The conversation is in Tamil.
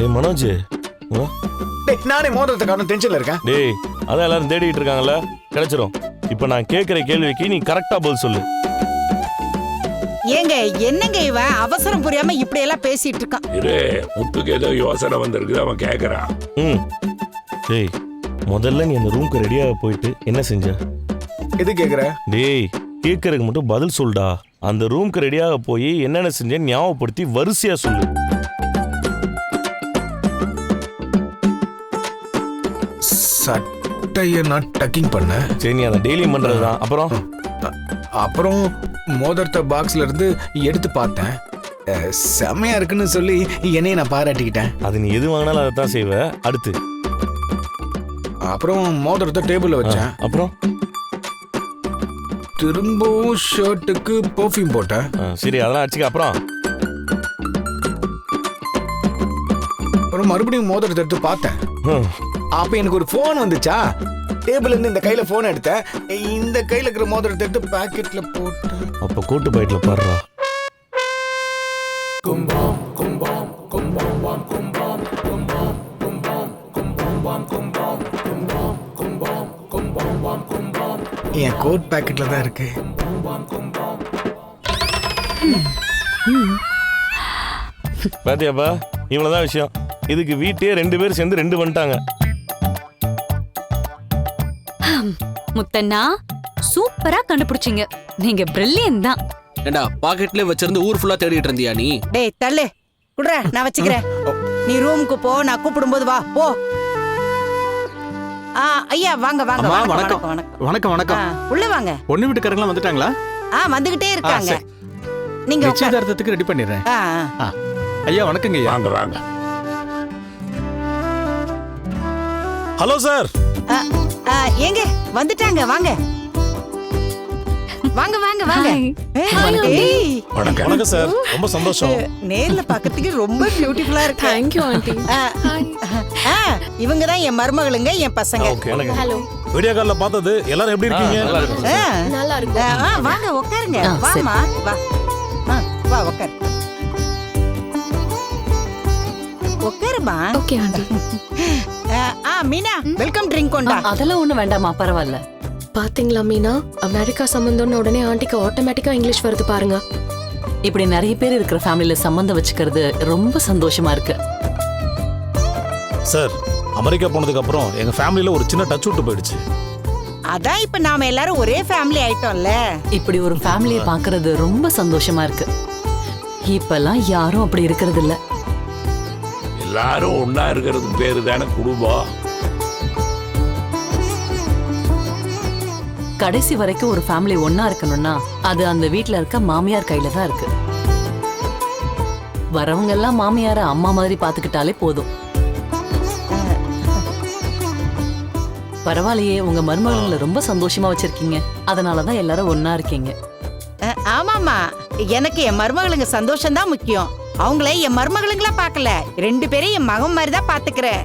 டேய் மனோஜ், டேய் நானே மோதிரத்தை காரணம் டென்ஷன்ல இருக்கேன். டேய் அதான் எல்லாரும் தேடிட்டு இருக்காங்கல்ல, கிடைச்சிரும். இப்ப நான் கேட்கிற கேள்விக்கு நீ கரெக்டா பதில் சொல்லு. ஏங்க என்னங்க இவன் அவசரம் புரியாம இப்படி எல்லாம் பேசிட்டு இருக்கான். இரு, முத்துக்கு ஏதோ யோசனை வந்திருக்குது, அவன் கேக்குறான். டேய் முதல்ல நீ அந்த ரூம்க்கு ரெடியாக போயிட்டு என்ன செஞ்ச? எது கேக்குற? டேய் கேட்கறதுக்கு மட்டும் பதில் சொல்டா. அந்த ரூம்க்கு ரெடியாக போய் என்னென்ன செஞ்சேன்னு ஞாபகப்படுத்தி வரிசையா சொல்லு. சட்டைய நான் டக்கிங் பண்ணேன். சரி நீ அதை டெய்லியும் பண்றதுதான். அப்புறம் மோதிரத்தை பாக்ஸ்ல இருந்து எடுத்து பார்த்தேன். செம்மையா இருக்குன்னு சொல்லி என்னைய நான் பாராட்டிக்கிட்டேன். அது நீ எது வாங்கினாலும் அதை தான் செய்வ. அடுத்து அப்புறம் மோதிரத்தை டேபிள்ல வச்சேன். அப்புறம் திரும்பவும் ஷர்ட்டுக்கு பெர்ஃப்யூம் போட்டேன். சரி அதெல்லாம் அடிச்சுக்க. அப்புறம் மறுபடியும் மோதிரத்தை எடுத்து பார்த்தேன். அப்ப எனக்கு ஒரு போன் வந்துச்சா. டேபிள்ல இருந்து இந்த கையில போன் எடுத்தேன். இந்த கையில இருக்கிற மோதிரத்தை எடுத்து பாக்கெட்ல போட்டு அப்ப கோட்டு பாக்கெட்ல பாடுறா. கும்பம் கும்பம் கும்பம் கும்பம் கும்பம் கும்பம் கும்பம் கும்பம் கும்பம் கும்பம் கும்பம் கும்பம் என் கோட் பாக்கெட்ல தான் இருக்கு. பாத்தியாப்பா, இவ்வளவுதான் விஷயம். இதுக்கு வீட்டையே 2 பேர் சேர்ந்து 2 வந்துட்டாங்க. முத்தண்ணா சூப்பரா கண்டுபிடிச்சீங்க. நீங்க பிரில்லியன்ட் தான். ஏண்டா பாக்கெட்ல வச்சிருந்து ஊர் ஃபுல்லா தேடிட்டு இருந்தியா நீ? டேய் தள்ளு குடுற, நான் வச்சுக்கிறேன். நீ ரூமுக்கு போ, நான் கூப்பிடும்போது வா போ. ஐயா வாங்க வாங்க. வணக்கம் வணக்கம் வணக்கம். உள்ள வாங்க. பொண்ணு வீட்டுக்காரங்களாம் வந்துட்டாங்களா? வந்துகிட்டே இருக்காங்க. நீங்க நிச்சயதார்த்தத்துக்கு ரெடி பண்ணிடுறேன். ஐயா வணக்கங்க ஐயா. வாங்க வாங்க. Hello sir. ஏங்க வந்துட்டாங்க, வாங்க வாங்க வாங்க வாங்க. வணக்கம் சார், ரொம்ப சந்தோஷம். நேர்ல பாக்கிறதுக்கு ரொம்ப பியூட்டிஃபுல்லா இருக்கு. Thank you aunty. இவங்க தான் என் மருமகளுங்க, என் பசங்க. ஹலோ. வீடியோ கால்ல பார்த்தது. எல்லாரும் எப்படி இருக்கீங்க? நல்லா இருக்கு. வாங்க உட்காருங்க. வாமா வா. வா உட்காரு. உட்காருமா. Okay aunty. Meena welcome drink கொண்டா. அதெல்லாம் ஒண்ணு வேண்டாமா, பரவாயில்ல. பாத்தீங்களா மீனா, அமெரிக்கா சம்பந்தம்னு உடனே ஆண்டிக்கு ஆட்டோமேட்டிக்கா இங்கிலீஷ் வருது பாருங்க. இப்படி நிறைய பேர் இருக்கிற ஃபேமிலில சம்பந்தம் வச்சுக்கிறது ரொம்ப சந்தோஷமா இருக்கு. சார், அமெரிக்கா போனதுக்கு அப்புறம் எங்க ஃபேமிலில ஒரு சின்ன டச் விட்டு போயிடுச்சு. அதான் இப்ப நாம எல்லாரும் ஒரே ஃபேமிலி ஆயிட்டோம்ல. இப்படி ஒரு ஃபேமிலியை பாக்குறது ரொம்ப சந்தோஷமா இருக்கு. இப்பெல்லாம் யாரும் அப்படி இருக்கிறது இல்ல. எல்லாரும் ஒன்னா இருக்கிறது பேரு தானே குடும்பம். கடைசி வரைக்கும் ஒரு ஃபேமிலி ஒன்னா இருக்கணும்னா அது அந்த வீட்ல இருக்க மாமியார் கையில தான் இருக்கு. வரவங்க எல்லாம் மாமியார அம்மா மாதிரி பாத்துக்கிட்டாலே போதும். பரவாயில்லையே, உங்க மருமகளை ரொம்ப சந்தோஷமா வச்சிருக்கீங்க. அதனாலதான் எல்லாரும் ஒன்னா இருக்கீங்க. ஆமாமா, எனக்கு என் மருமகளுங்க சந்தோஷம் தான் முக்கியம். அவங்கள என் மருமகளுங்களா பாக்கல, 2 பேரையும் என் மகன் மாதிரி தான் பாத்துக்கிறேன்.